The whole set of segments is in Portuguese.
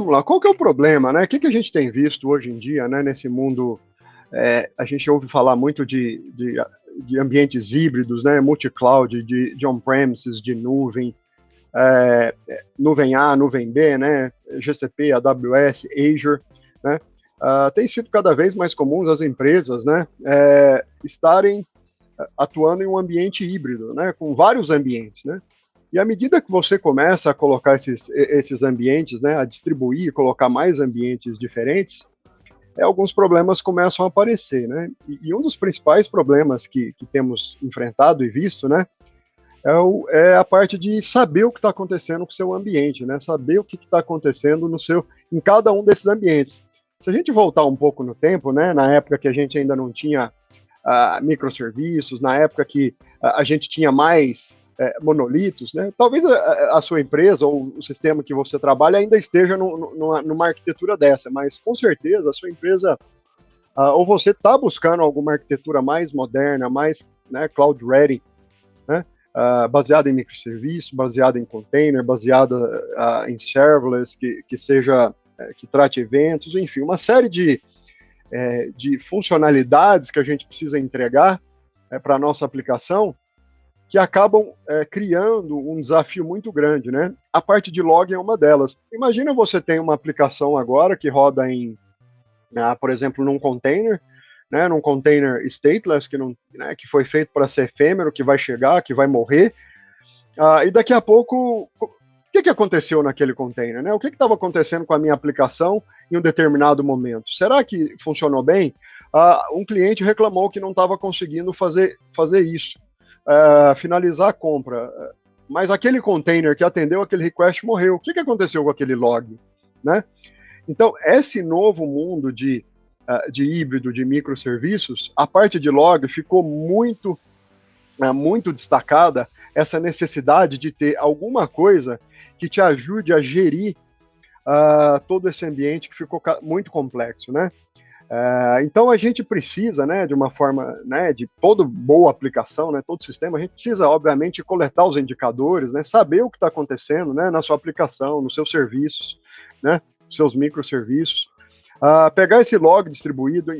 vamos lá, qual que é o problema, né? O que a gente tem visto hoje em dia, né, nesse mundo? A gente ouve falar muito de ambientes híbridos, né, multi-cloud, de on-premises, de nuvem, nuvem A, nuvem B, né, GCP, AWS, Azure, né? Tem sido cada vez mais comum as empresas, né, estarem atuando em um ambiente híbrido, né, com vários ambientes, né? E à medida que você começa a colocar esses ambientes, né, a distribuir, colocar mais ambientes diferentes, alguns problemas começam a aparecer, né? E um dos principais problemas que temos enfrentado e visto, né, é a parte de saber o que está acontecendo com o seu ambiente, né? Saber o que está acontecendo em cada um desses ambientes. Se a gente voltar um pouco no tempo, né, na época que a gente ainda não tinha microserviços, na época que a gente tinha mais monolitos, né? Talvez a sua empresa ou o sistema que você trabalha ainda esteja numa arquitetura dessa, mas com certeza a sua empresa ou você está buscando alguma arquitetura mais moderna, mais, né, cloud ready, né? Baseada em microserviço, baseada em container, baseada em serverless, que trate eventos, enfim, uma série de funcionalidades que a gente precisa entregar para a nossa aplicação, que acabam criando um desafio muito grande, né? A parte de log é uma delas. Imagina você tem uma aplicação agora que roda por exemplo, num container, né? Num container stateless, que foi feito para ser efêmero, que vai chegar, que vai morrer, e daqui a pouco, o que aconteceu naquele container, né? O que estava acontecendo com a minha aplicação em um determinado momento? Será que funcionou bem? Um cliente reclamou que não estava conseguindo fazer isso. Finalizar a compra, mas aquele container que atendeu aquele request morreu. O que aconteceu com aquele log, né? Então, esse novo mundo de híbrido, de microserviços, a parte de log ficou muito destacada, essa necessidade de ter alguma coisa que te ajude a gerir todo esse ambiente que ficou muito complexo, né? Então a gente precisa, né, de uma forma, né, de toda boa aplicação, né, todo sistema, a gente precisa, obviamente, coletar os indicadores, né, saber o que está acontecendo, né, na sua aplicação, nos seus serviços, né, seus microserviços, pegar esse log distribuído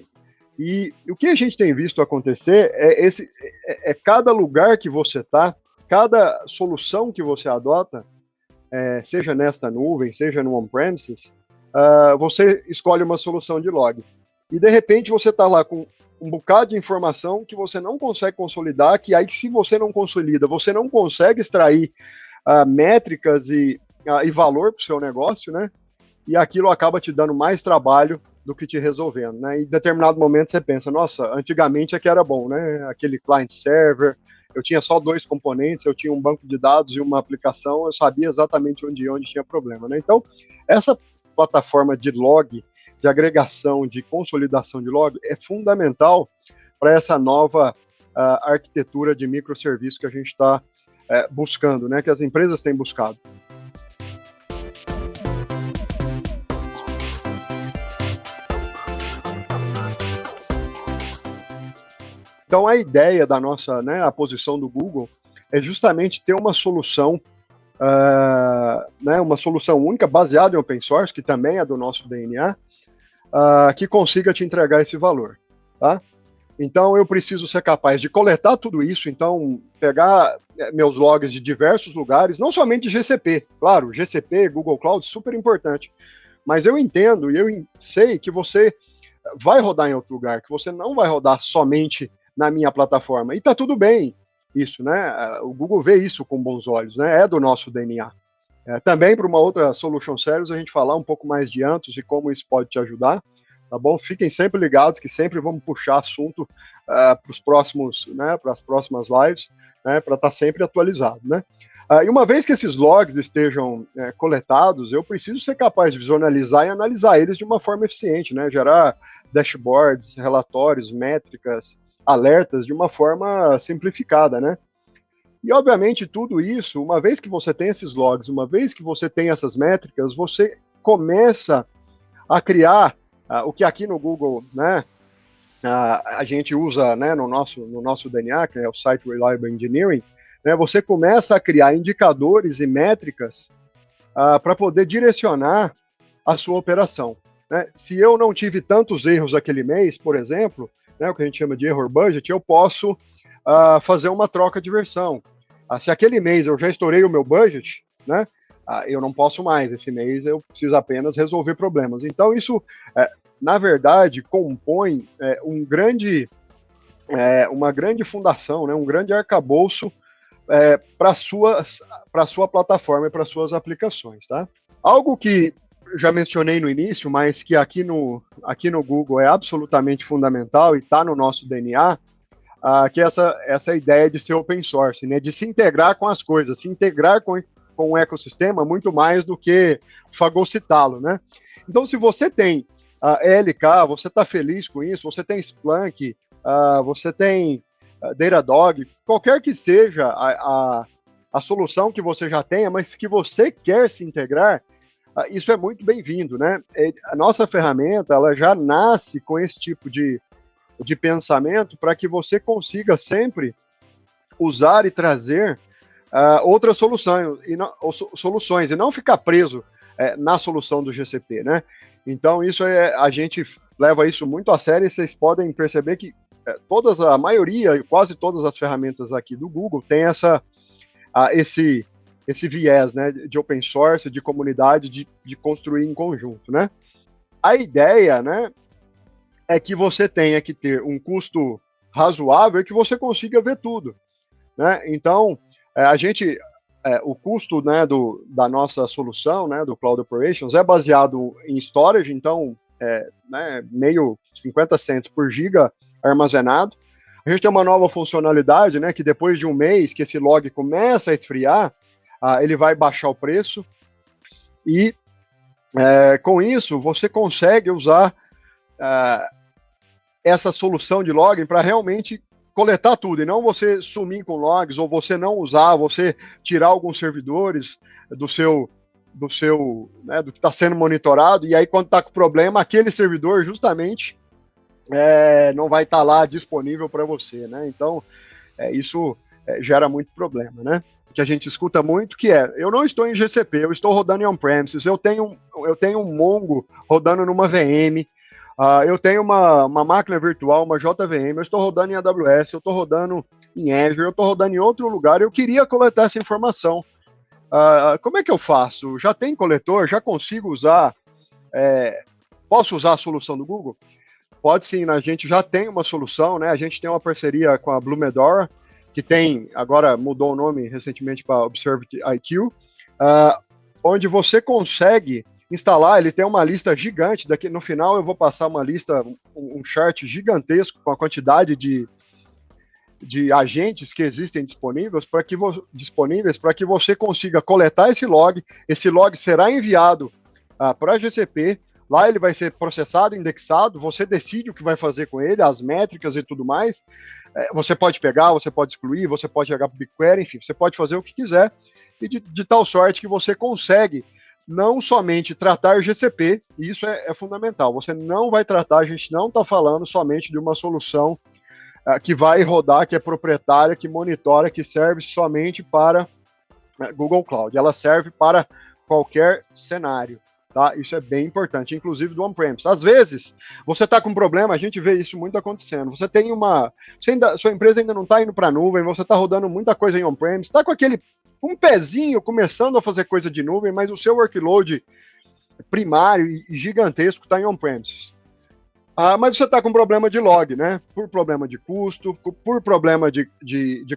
e o que a gente tem visto acontecer é cada lugar que você está, cada solução que você adota, seja nesta nuvem, seja no on-premises, você escolhe uma solução de log. E, de repente, você está lá com um bocado de informação que você não consegue consolidar, que aí, se você não consolida, você não consegue extrair métricas e valor para o seu negócio, né? E aquilo acaba te dando mais trabalho do que te resolvendo, né? E, em determinado momento, você pensa, nossa, antigamente é que era bom, né? Aquele client-server, eu tinha só 2 componentes, eu tinha um banco de dados e uma aplicação, eu sabia exatamente onde tinha problema, né? Então, essa plataforma de log, de agregação, de consolidação de log, é fundamental para essa nova arquitetura de microserviço que a gente está buscando, né, que as empresas têm buscado. Então, a ideia da nossa, né, a posição do Google é justamente ter uma solução, né, uma solução única, baseada em open source, que também é do nosso DNA, que consiga te entregar esse valor, tá? Então, eu preciso ser capaz de coletar tudo isso, então, pegar meus logs de diversos lugares, não somente de GCP, claro, GCP, Google Cloud, super importante, mas eu entendo e eu sei que você vai rodar em outro lugar, que você não vai rodar somente na minha plataforma, e tá tudo bem isso, né? O Google vê isso com bons olhos, né? É do nosso DNA. Também, para uma outra Solution Series, a gente falar um pouco mais de Anthos e como isso pode te ajudar, tá bom? Fiquem sempre ligados, que sempre vamos puxar assunto para os próximos, né, para as próximas lives, né, para estar sempre atualizado, né? E uma vez que esses logs estejam coletados, eu preciso ser capaz de visualizar e analisar eles de uma forma eficiente, né? Gerar dashboards, relatórios, métricas, alertas de uma forma simplificada, né? E, obviamente, tudo isso, uma vez que você tem esses logs, uma vez que você tem essas métricas, você começa a criar o que aqui no Google, né, a gente usa, né, no nosso DNA, que é o Site Reliable Engineering, né, você começa a criar indicadores e métricas para poder direcionar a sua operação, né? Se eu não tive tantos erros aquele mês, por exemplo, né, o que a gente chama de error budget, eu posso fazer uma troca de versão. Se aquele mês eu já estourei o meu budget, né, eu não posso mais. Esse mês eu preciso apenas resolver problemas. Então, isso, na verdade, compõe uma grande fundação, né, um grande arcabouço para a sua plataforma e para suas aplicações. Tá? Algo que já mencionei no início, mas que aqui no Google é absolutamente fundamental e está no nosso DNA, que é essa ideia de ser open source, né, de se integrar com as coisas, se integrar com o ecossistema muito mais do que fagocitá-lo, né? Então, se você tem ELK, você está feliz com isso, você tem Splunk, você tem Datadog, qualquer que seja a solução que você já tenha, mas que você quer se integrar, isso é muito bem-vindo, né? A nossa ferramenta, ela já nasce com esse tipo de pensamento para que você consiga sempre usar e trazer outras soluções e não ficar preso na solução do GCP, né? Então, a gente leva isso muito a sério e vocês podem perceber que a maioria e quase todas as ferramentas aqui do Google tem esse viés, né, de open source, de comunidade, de construir em conjunto, né? A ideia, né, é que você tenha que ter um custo razoável e que você consiga ver tudo, né? Então, o custo, né, da nossa solução, né, do Cloud Operations, é baseado em storage, então, né, meio 50 cents por giga armazenado. A gente tem uma nova funcionalidade, né, que depois de um mês que esse log começa a esfriar, ele vai baixar o preço e, com isso, você consegue usar essa solução de login para realmente coletar tudo, e não você sumir com logs, ou você não usar, você tirar alguns servidores do que está sendo monitorado, e aí quando está com problema, aquele servidor justamente não vai estar lá disponível para você, né? Então, isso gera muito problema, né? Que a gente escuta muito, que eu não estou em GCP, eu estou rodando em on-premises, eu tenho um Mongo rodando numa VM, eu tenho uma máquina virtual, uma JVM, eu estou rodando em AWS, eu estou rodando em Azure, eu estou rodando em outro lugar, eu queria coletar essa informação. Como é que eu faço? Já tem coletor? Já consigo usar? Posso usar a solução do Google? Pode sim, né? A gente já tem uma solução, né? A gente tem uma parceria com a Blue Medora, que agora mudou o nome recentemente para ObservIQ, onde você consegue instalar. Ele tem uma lista gigante, no final eu vou passar uma lista, um chart gigantesco com a quantidade de agentes que existem disponíveis para que você consiga coletar esse log será enviado para a GCP, lá ele vai ser processado, indexado, você decide o que vai fazer com ele, as métricas e tudo mais, você pode pegar, você pode excluir, você pode jogar para o BigQuery, enfim, você pode fazer o que quiser, e de tal sorte que você consegue não somente tratar GCP, e isso é fundamental, você não vai tratar, a gente não está falando somente de uma solução que vai rodar, que é proprietária, que monitora, que serve somente para Google Cloud, ela serve para qualquer cenário. Tá? Isso é bem importante, inclusive do on-premise. Às vezes, você está com um problema, a gente vê isso muito acontecendo. Você tem sua empresa ainda não está indo para a nuvem, você está rodando muita coisa em on-premise, está com um pezinho começando a fazer coisa de nuvem, mas o seu workload primário e gigantesco está em on-premises. Mas você está com problema de log, né? Por problema de custo, por problema de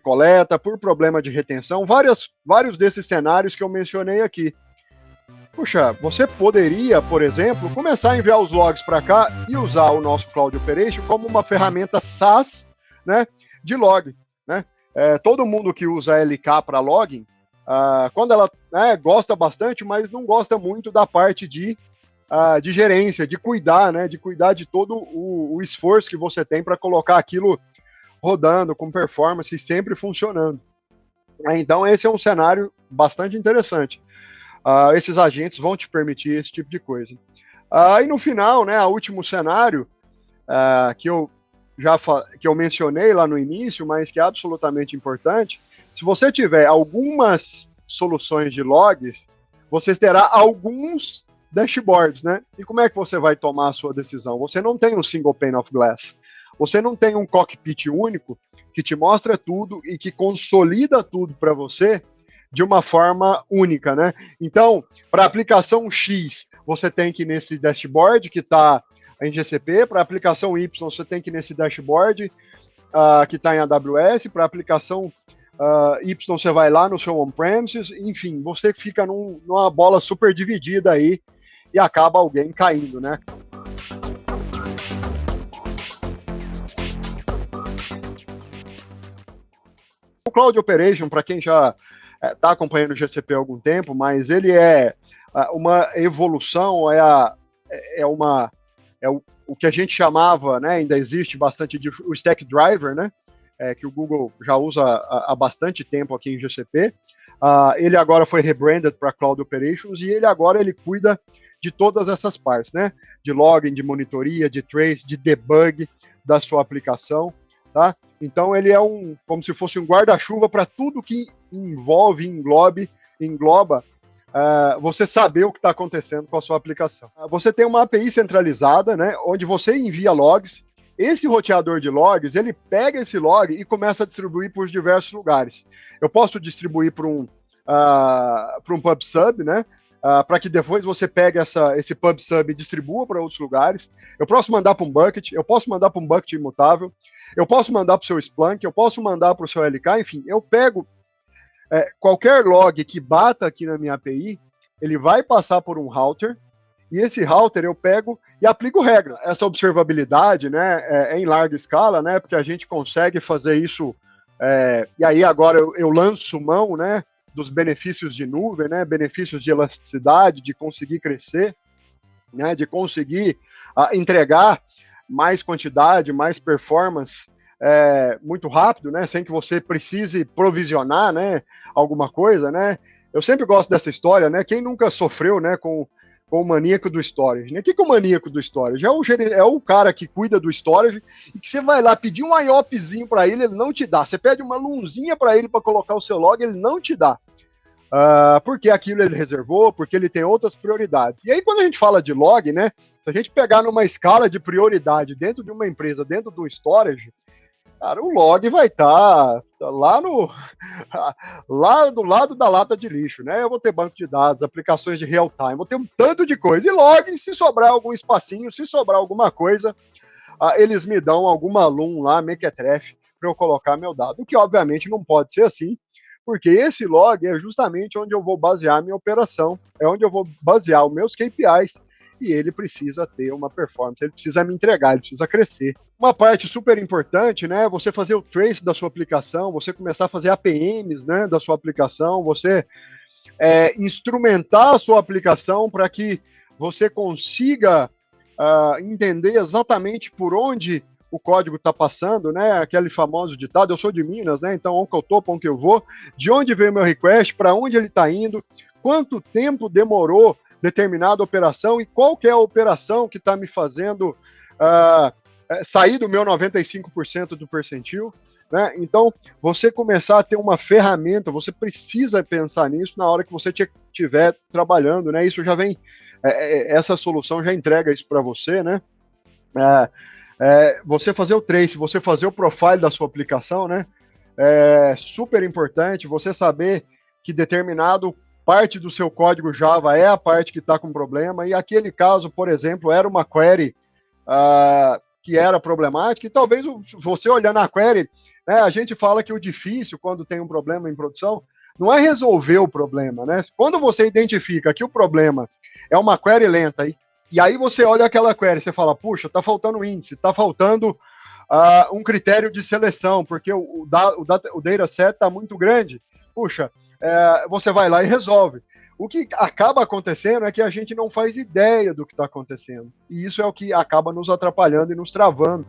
coleta, por problema de retenção, vários desses cenários que eu mencionei aqui. Puxa, você poderia, por exemplo, começar a enviar os logs para cá e usar o nosso Cloud Operation como uma ferramenta SaaS, né, de log. Né? Todo mundo que usa LK para login, quando ela gosta bastante, mas não gosta muito da parte de gerência, de cuidar, né, de cuidar de todo o esforço que você tem para colocar aquilo rodando com performance e sempre funcionando. Então, esse é um cenário bastante interessante. Esses agentes vão te permitir esse tipo de coisa. E no final, né, o último cenário que eu mencionei lá no início, mas que é absolutamente importante, se você tiver algumas soluções de logs, você terá alguns dashboards, né? E como é que você vai tomar a sua decisão? Você não tem um single pane of glass. Você não tem um cockpit único que te mostra tudo e que consolida tudo para você de uma forma única, né? Então, para a aplicação X, você tem que ir nesse dashboard que está em GCP, para a aplicação Y, você tem que ir nesse dashboard que está em AWS, para a aplicação Y, você vai lá no seu on-premises, enfim, você fica numa bola super dividida aí e acaba alguém caindo, né? O Cloud Operation, para quem já está acompanhando o GCP há algum tempo, mas ele é uma evolução, o que a gente chamava, né, ainda existe bastante, o Stack Driver, né, que o Google já usa há bastante tempo aqui em GCP. Ele agora foi rebranded para Cloud Operations e ele cuida de todas essas partes, né, de login, de monitoria, de trace, de debug da sua aplicação, tá? Então ele é como se fosse um guarda-chuva para tudo que envolve, engloba você saber o que está acontecendo com a sua aplicação. Você tem uma API centralizada, né, onde você envia logs. Esse roteador de logs, ele pega esse log e começa a distribuir por diversos lugares. Eu posso distribuir para um PubSub, né, para que depois você pegue esse PubSub e distribua para outros lugares. Eu posso mandar para um bucket, eu posso mandar para um bucket imutável, eu posso mandar para o seu Splunk, eu posso mandar para o seu LK, enfim, eu pego qualquer log que bata aqui na minha API, ele vai passar por um router, e esse router eu pego e aplico regra. Essa observabilidade, né, é em larga escala, né, porque a gente consegue fazer isso, e aí agora eu lanço mão, né, dos benefícios de nuvem, né, benefícios de elasticidade, de conseguir crescer, né, de conseguir entregar mais quantidade, mais performance muito rápido, né, sem que você precise provisionar, né, alguma coisa, né. Eu sempre gosto dessa história, né, quem nunca sofreu, né, com o maníaco do storage, né? O que é o maníaco do storage? É o cara que cuida do storage e que você vai lá pedir um IOPzinho para ele não te dá. Você pede uma lunzinha para ele para colocar o seu log, ele não te dá. Porque aquilo ele reservou, porque ele tem outras prioridades. E aí, quando a gente fala de log, né? Se a gente pegar numa escala de prioridade dentro de uma empresa, dentro do storage, cara, o log vai estar lá do lado da lata de lixo, né? Eu vou ter banco de dados, aplicações de real time, vou ter um tanto de coisa. E log, se sobrar algum espacinho, se sobrar alguma coisa, eles me dão alguma LUM lá, mequetrefe, para eu colocar meu dado. O que, obviamente, não pode ser assim, porque esse log é justamente onde eu vou basear a minha operação, é onde eu vou basear os meus KPIs, e ele precisa ter uma performance, ele precisa me entregar, ele precisa crescer. Uma parte super importante, né, você fazer o trace da sua aplicação, você começar a fazer APMs, né, da sua aplicação, você instrumentar a sua aplicação para que você consiga entender exatamente por onde o código está passando, né, aquele famoso ditado, eu sou de Minas, né, então onde eu estou, para onde eu vou, de onde veio meu request, para onde ele está indo, quanto tempo demorou determinada operação e qual que é a operação que está me fazendo sair do meu 95% do percentil, né? Então, você começar a ter uma ferramenta, você precisa pensar nisso na hora que você estiver trabalhando, né? Isso já vem, essa solução já entrega isso para você, né? Você fazer o trace, você fazer o profile da sua aplicação, né? É super importante você saber que determinado parte do seu código Java é a parte que está com problema, e aquele caso, por exemplo, era uma query que era problemática, e talvez você olhando a query, né, a gente fala que o difícil, quando tem um problema em produção, não é resolver o problema, né? Quando você identifica que o problema é uma query lenta, e aí você olha aquela query, você fala, puxa, está faltando índice, está faltando um critério de seleção, porque o dataset está muito grande, puxa, você vai lá e resolve. O que acaba acontecendo é que a gente não faz ideia do que está acontecendo. E isso é o que acaba nos atrapalhando e nos travando.